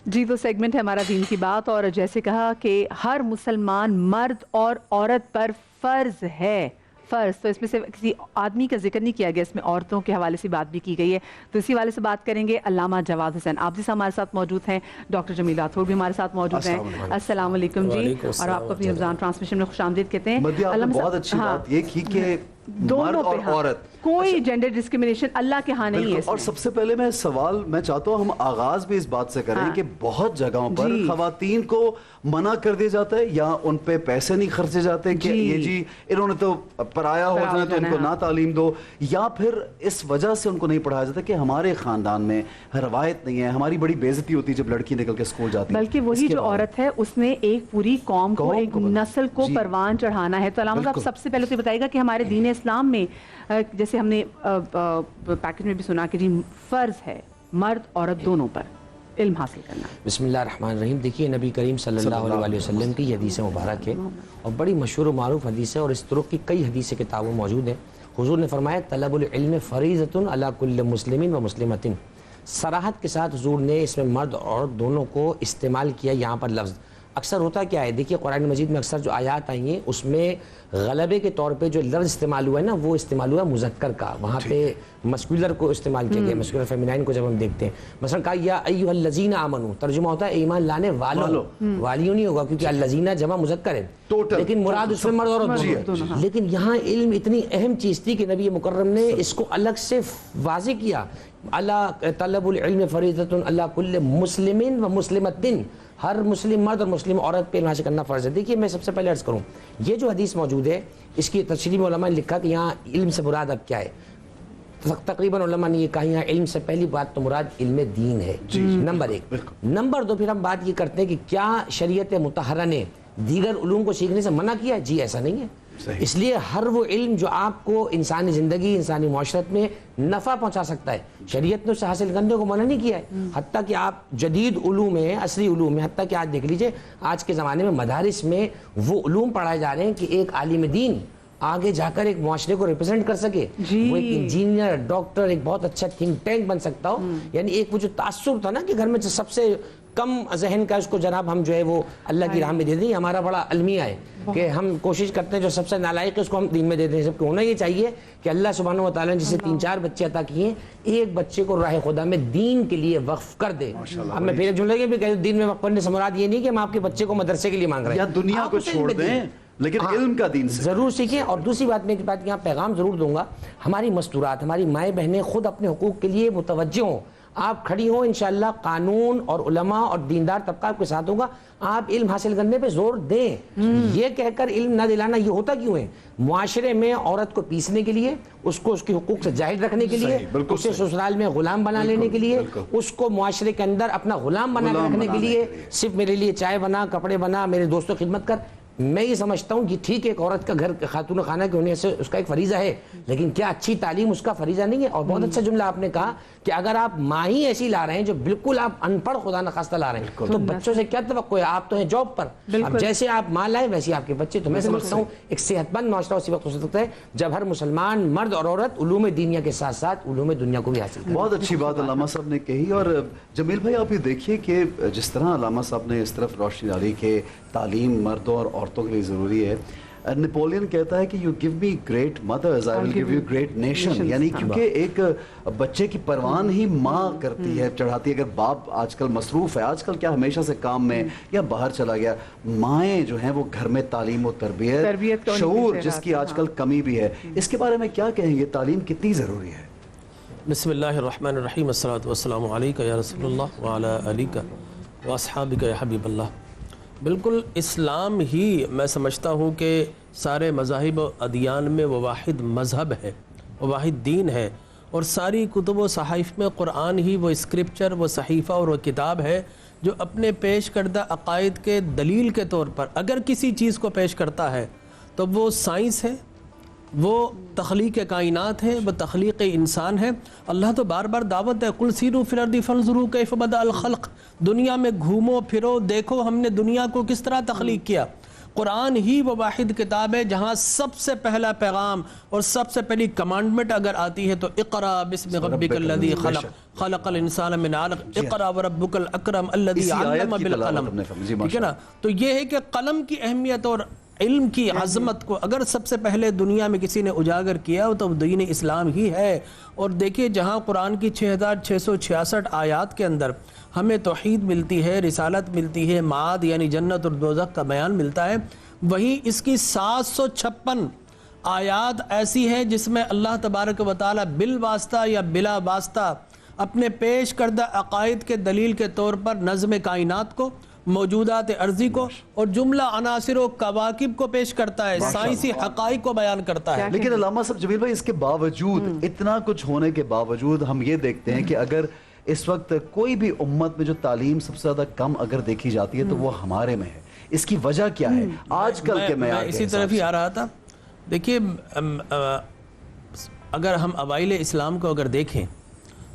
جی وہ سیگمنٹ ہے ہمارا دین کی بات، اور جیسے کہا کہ ہر مسلمان مرد اور عورت پر فرض ہے، فرض، تو اس میں سے کسی آدمی کا ذکر نہیں کیا گیا، اس میں عورتوں کے حوالے سے بات بھی کی گئی ہے، تو اسی حوالے سے بات کریں گے۔ علامہ جواد حسین آبدی صاحب ہمارے ساتھ موجود ہیں، ڈاکٹر جمیل راٹھور بھی ہمارے ساتھ موجود ہیں۔ السلام علیکم جی، اور آپ کو اپنی رمضان ٹرانسمیشن میں خوش آمدید کہتے ہیں۔ بہت اچھی بات یہ کی کہ دونوں مرد اور عورت کوئی جینڈر ڈسکریمنیشن اللہ کے ہاں نہیں ہے۔ اور سب سے پہلے میں چاہتا ہوں ہم آغاز بھی اس بات سے کریں کہ بہت جگہوں پر خواتین کو منع کر دیا جاتا ہے یا ان پہ پیسے نہیں خرچے جاتے کہ یہ جی انہوں نے تو پرایا ہو جائے تو ان کو نہ تعلیم دو، یا پھر اس وجہ سے ان کو نہیں پڑھایا جاتا کہ ہمارے خاندان میں روایت نہیں ہے، ہماری بڑی بے عزتی ہوتی ہے جب لڑکی نکل کے اسکول جاتی ہے۔ بلکہ وہی جو عورت ہے اس نے ایک پوری قوم کو، ایک نسل کو پروان چڑھانا ہے۔ تو علامہ صاحب سب سے پہلے تو بتائیے گا کہ ہمارے دین اسلام میں جیسے ہم نے پیکج میں بھی سنا کہ جی فرض ہے مرد عورت دونوں پر علم حاصل کرنا۔ بسم اللہ الرحمن الرحیم۔ دیکھیے نبی کریم صلی اللہ علیہ وسلم کی یہ حدیث مبارک ہے اور بڑی مشہور و معروف حدیث ہے، اور اس طرق کی کئی حدیث کتابوں موجود ہیں۔ حضور نے فرمایا طلب العلم فریضۃ علی کل مسلم و مسلمۃ۔ صراحت کے ساتھ حضور نے اس میں مرد اور عورت دونوں کو استعمال کیا یہاں پر لفظ۔ اکثر ہوتا کیا ہے، دیکھیے قرآن مجید میں اکثر جو آیات آئی ہیں اس میں غلبے کے طور پہ جو لفظ استعمال ہوا ہے نا وہ استعمال ہوا مذکر کا، وہاں پہ مسکولر کو استعمال کیا گیا، مسکولر فیمینائن کو جب ہم دیکھتے ہیں، مثلا کہا یا ایھا الذین آمنوا، ترجمہ ہوتا ہے ایمان لانے والوں، والیوں نہیں ہوگا کیونکہ الذین جمع مذکر ہے لیکن مراد اس میں مرد اور عورت دونوں۔ لیکن یہاں علم اتنی اہم چیز تھی کہ نبی مکرم نے اس کو الگ سے واضح کیا، اللہ طلب العلم فریضۃ علی کل مسلم و مسلمۃ، ہر مسلم مرد اور مسلم عورت پہ علم حاصل کرنا فرض ہے۔ دیکھیے میں سب سے پہلے عرض کروں، یہ جو حدیث موجود ہے اس کی تشریح میں علماء نے لکھا کہ یہاں علم سے مراد اب کیا ہے، تقریباً علماء نے یہ کہا یہاں علم سے پہلی بات تو مراد علم دین ہے، نمبر ایک۔ نمبر دو، پھر ہم بات یہ کرتے ہیں کہ کیا شریعت مطہرہ نے دیگر علوم کو سیکھنے سے منع کیا ہے؟ جی ایسا نہیں ہے، اس لیے ہر وہ علم جو آپ کو انسانی زندگی، انسانی معاشرت میں نفع پہنچا سکتا ہے شریعت نے اسے حاصل کرنے کو منع نہیں کیا ہے۔ حتیٰ کہ آپ جدید علوم میں، عصری علوم میں، حتیٰ کہ آج دیکھ لیجئے آج کے زمانے میں مدارس میں وہ علوم پڑھائے جا رہے ہیں کہ ایک عالم دین آگے جا کر ایک معاشرے کو ریپرزینٹ کر سکے، وہ ایک انجینئر، ڈاکٹر، ایک بہت اچھا تھنک ٹینک بن سکتا ہو۔ یعنی ایک وہ جو تاثر تھا نا کہ گھر میں سب سے کم ذہن کا اس کو جناب ہم جو ہے وہ اللہ کی راہ میں دے دیں، ہمارا بڑا المیہ ہے کہ ہم کوشش کرتے ہیں جو سب سے نالائق ہے اس کو ہم دین میں دے دیں۔ سب کو ہونا یہ چاہیے کہ اللہ سبحانہ و تعالیٰ نے جسے 3-4 بچے عطا کیے ہیں، ایک بچے کو راہ خدا میں دین کے لیے وقف کر دے۔ اب میں پھر ایک جملے بھی کہہ دوں، دین میں وقف کرنے سے مراد یہ نہیں کہ ہم آپ کے بچے کو مدرسے کے لیے مانگ رہے ہیں، یا دنیا کو چھوڑ دیں لیکن علم کا دین سے ضرور سیکھیں۔ اور دوسری بات میں ایک بات یہاں پیغام ضرور دوں گا، ہماری مستورات، ہماری مائیں بہنیں خود اپنے حقوق کے لیے متوجہ ہوں، آپ کھڑی ہوں، انشاءاللہ قانون اور علماء اور دیندار طبقہ آپ کے ساتھ ہوگا، آپ علم حاصل کرنے پہ زور دیں۔ یہ کہہ کر علم نہ دلانا یہ ہوتا کیوں ہے؟ معاشرے میں عورت کو پیسنے کے لیے، اس کو اس کے حقوق سے جاہل رکھنے کے لیے، اسے سسرال میں غلام بنا لینے کے لیے، اس کو معاشرے کے اندر اپنا غلام بنا کے رکھنے کے لیے، صرف میرے لیے چائے بنا، کپڑے بنا، میرے دوستوں خدمت کر۔ میں یہ سمجھتا ہوں کہ ٹھیک ہے ایک عورت کا گھر خاتون خانہ کے ہونے سے اس کا ایک فریضہ ہے، لیکن کیا اچھی تعلیم اس کا فریضہ نہیں ہے؟ اور بہت اچھا جملہ آپ نے کہا کہ اگر آپ ماں ہی ایسی لا رہے ہیں جو بالکل آپ ان پڑھ خدا نخواستہ لا رہے ہیں تو بچوں سے کیا توقع ہے؟ آپ تو ہیں جاب پر، اب جیسے آپ ماں لائیں ویسے آپ کے بچے۔ تو میں سمجھتا ہوں ایک صحت مند معاشرہ اسی وقت ہو سکتا ہے جب ہر مسلمان مرد اور عورت علوم دینیا کے ساتھ ساتھ علوم دنیا کو بھی حاصل کرے۔ بہت اچھی بات علامہ صاحب نے کہی۔ اور جمیل بھائی آپ یہ دیکھیے کہ جس طرح علامہ صاحب نے اس طرف روشنی ڈالی کہ تعلیم مردوں اور عورتوں کے لیے ضروری ہے، نیپولین کہتا ہے کہ you give me great mothers I will give you great nation, یعنی کیونکہ ایک بچے کی پروان ہی ماں کرتی ہے، چڑھاتی ہے۔ اگر باپ آج کل مصروف ہے، آج کل کیا ہمیشہ سے کام میں یا باہر چلا گیا، مائیں جو ہیں وہ گھر میں تعلیم و تربیت، شعور جس کی آج کل کمی بھی ہے، اس کے بارے میں کیا کہیں گے؟ تعلیم کتنی ضروری ہے؟ بسم اللہ الرحمن الرحیم، الصلاۃ والسلام علیک یا رسول اللہ وعلی آلک واصحابک یا حبیب اللہ۔ بالکل اسلام ہی میں سمجھتا ہوں کہ سارے مذاہب و ادیان میں وہ واحد مذہب ہے، وہ واحد دین ہے، اور ساری کتب و صحائف میں قرآن ہی وہ اسکرپچر، وہ صحیفہ اور وہ کتاب ہے جو اپنے پیش کردہ عقائد کے دلیل کے طور پر اگر کسی چیز کو پیش کرتا ہے تو وہ سائنس ہے، وہ تخلیق کائنات ہے، وہ تخلیق انسان ہے۔ اللہ تو بار بار دعوت ہے قل سیروا فی الارض فانظروا کیف بدأ الخلق، دنیا میں گھومو پھرو، دیکھو ہم نے دنیا کو کس طرح تخلیق کیا۔ قرآن ہی وہ واحد کتاب ہے جہاں سب سے پہلا پیغام اور سب سے پہلی کمانڈمنٹ اگر آتی ہے تو اقرا بسم ربک الذی خلق خلق الانسان من علق اقرا وربک الاکرم الذی علم بالقلم. ٹھیک ہے نا؟ تو یہ ہے کہ قلم کی اہمیت اور علم کی عظمت کو اگر سب سے پہلے دنیا میں کسی نے اجاگر کیا تو دین اسلام ہی ہے. اور دیکھیے جہاں قرآن کی 6666 آیات کے اندر ہمیں توحید ملتی ہے، رسالت ملتی ہے، معاد یعنی جنت اور دوزخ کا بیان ملتا ہے، وہیں اس کی 756 آیات ایسی ہیں جس میں اللہ تبارک و تعالی بالواسطہ یا بلا واسطہ اپنے پیش کردہ عقائد کے دلیل کے طور پر نظم کائنات کو، موجودات ارضی کو اور جملہ عناصر و کواکب کو پیش کرتا ہے، سائنسی حقائق کو بیان کرتا ہے. لیکن علامہ صاحب جمیل بھائی اس کے باوجود اتنا کچھ ہونے کے باوجود ہم یہ دیکھتے ہیں کہ اگر اس وقت کوئی بھی امت میں جو تعلیم سب سے زیادہ کم اگر دیکھی جاتی ہے تو وہ ہمارے میں ہے. اس کی وجہ کیا ہے آج کل کے معیار کے اسی طرف ہی آ رہا تھا. دیکھیے اگر ہم اوائل اسلام کو اگر دیکھیں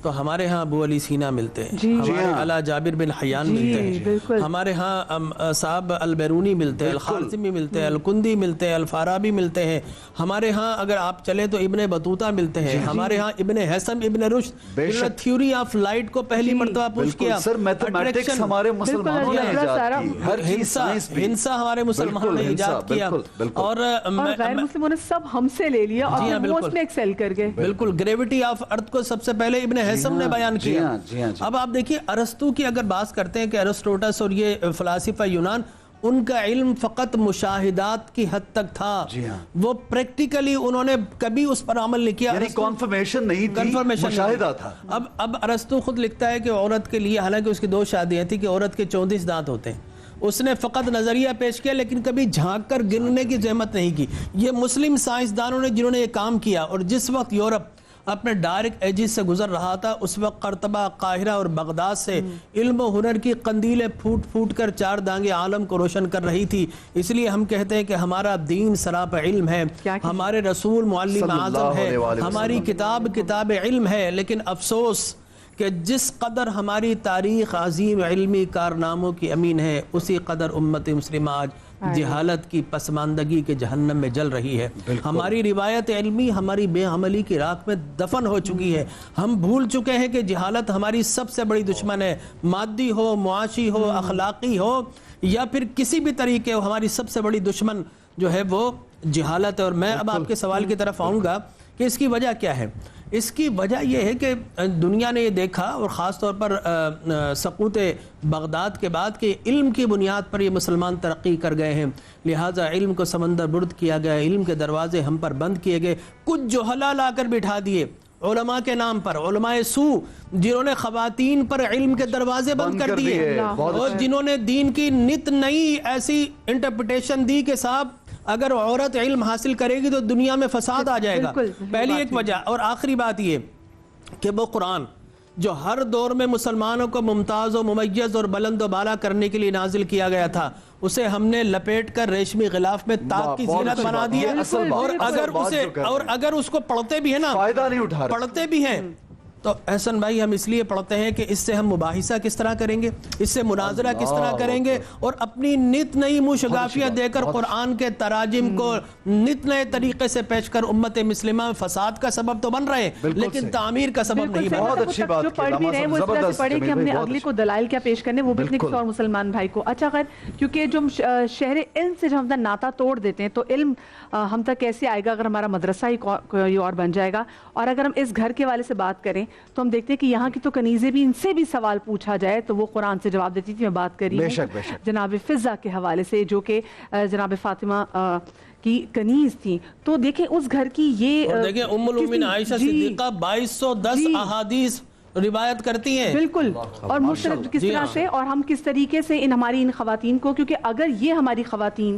تو ہمارے ہاں ابو علی سینا ملتے ہیں، ہمارے علا جابر بن حیان ملتے ہیں، ہمارے ہاں صاحب البیرونی ملتے ہیں، الخارزمی ملتے ہیں، الکندی ملتے ہیں، الفارابی ملتے ہیں، ہمارے ہاں اگر آپ چلیں تو ابن بطوطہ ملتے ہیں، ہمارے ہاں ابن حسم ابن رشد تھیوری آف لائٹ کو پہلی مرتبہ پوچھ کیا. سر میتھمیٹکس ہمارے مسلمانوں نے ایجاد کی، ہر چیز ہنسا ہمارے مسلمانوں نے ایجاد کیا، اور غیر مسلموں نے سب ہم سے لے لیا اور وہ اس میں ایکسل کر گئے. بالکل گریوٹی آف ارتھ کو سب سے پہلے ابن حسم نے بیان کیا. اب آپ دیکھیے ارسطو کی اگر بات کرتے ہیں کہ ارسطوٹس اور یہ فلاسفہ یونان، ان کا علم فقط مشاہدات کی حد تک تھا، وہ پریکٹیکلی انہوں نے کبھی اس پر عمل نہیں کیا، یعنی کنفرمیشن نہیں تھی، مشاہدہ تھا. اب ارسطو خود لکھتا ہے کہ عورت کے لیے، حالانکہ اس کی 2 شادیاں تھی، کہ عورت کے 34 دانت ہوتے ہیں. اس نے فقط نظریہ پیش کیا لیکن کبھی جھانک کر گننے کی زحمت نہیں کی. یہ مسلم سائنسدانوں نے جنہوں نے یہ کام کیا، اور جس وقت یورپ اپنے ڈارک ایجز سے گزر رہا تھا اس وقت قرطبہ، قاہرہ اور بغداد سے علم و ہنر کی قندیلیں پھوٹ پھوٹ کر 4 دانگیں عالم کو روشن کر رہی تھی. اس لیے ہم کہتے ہیں کہ ہمارا دین سراپا علم ہے، ہمارے رسول معلم اعظم ہے، ہماری کتاب کتاب علم ہے. لیکن افسوس کہ جس قدر ہماری تاریخ عظیم علمی کارناموں کی امین ہے، اسی قدر امت مسلمہ آج جہالت کی پسماندگی کے جہنم میں جل رہی ہے. ہماری روایت علمی ہماری بے عملی کی راکھ میں دفن ہو چکی ہے. ہم بھول چکے ہیں کہ جہالت ہماری سب سے بڑی دشمن ہے، مادی ہو، معاشی ہو، اخلاقی ہو یا پھر کسی بھی طریقے ہو، ہماری سب سے بڑی دشمن جو ہے وہ جہالت ہے. اور میں اب آپ کے سوال کی طرف آؤں گا کہ اس کی وجہ کیا ہے. اس کی وجہ یہ ہے کہ دنیا نے یہ دیکھا، اور خاص طور پر سقوط بغداد کے بعد، کہ علم کی بنیاد پر یہ مسلمان ترقی کر گئے ہیں، لہٰذا علم کو سمندر برد کیا گیا، علم کے دروازے ہم پر بند کیے گئے. کچھ جوہلا لا کر بٹھا دیے علماء کے نام پر، علماء سو، جنہوں نے خواتین پر علم کے دروازے بند کر دیے، اور جنہوں نے دین کی نت نئی ایسی انٹرپریٹیشن دی کہ صاحب اگر عورت علم حاصل کرے گی تو دنیا میں فساد آ جائے گا. پہلی ایک وجہ. اور آخری بات یہ کہ وہ قرآن جو ہر دور میں مسلمانوں کو ممتاز و ممیز اور بلند و بالا کرنے کے لیے نازل کیا گیا تھا، اسے ہم نے لپیٹ کر ریشمی غلاف میں تاج کی زینت بنا دی ہے. اور اگر اس کو پڑھتے بھی ہیں نا، فائدہ نہیں اٹھا رہے، پڑھتے بھی ہیں تو احسن بھائی ہم اس لیے پڑھتے ہیں کہ اس سے ہم مباحثہ کس طرح کریں گے، اس سے مناظرہ کس طرح کریں گے، اور اپنی نت نئی مشغافیہ دے کر قرآن کے تراجم کو نت نئے طریقے سے پیش کر امت مسلمہ میں فساد کا سبب تو بن رہے ہیں لیکن تعمیر کا سبب نہیں بن. بہت اچھی بات جو پڑھ بھی رہے ہیں وہ اس طرح سے پڑھے کہ ہم نے اگلے کو دلائل کیا پیش کرنے، وہ بھی کسی اور مسلمان بھائی کو. اچھا خیر، کیونکہ جو شہر علم سے جب ہم اپنا ناتا توڑ دیتے ہیں تو علم ہم تک کیسے آئے گا اگر ہمارا مدرسہ ہی کوئی اور بن جائے گا. اور اگر ہم اس گھر کے والے سے بات کریں تو ہم دیکھتے ہیں کہ یہاں کی تو کنیزیں بھی، ان سے بھی سوال پوچھا جائے تو وہ قرآن سے جواب دیتی تھی. میں بات کر رہی ہوں جناب فضہ کے حوالے سے، جو کہ جناب فاطمہ کی کنیز تھی. تو دیکھیں اس گھر کی یہ، اور دیکھیں ام المومنین عائشہ صدیقہ 2210 احادیث روایت کرتی ہیں. بالکل، اور مختلف کس طرح سے، اور ہم کس طریقے سے ہماری ان خواتین کو، کیونکہ اگر یہ ہماری خواتین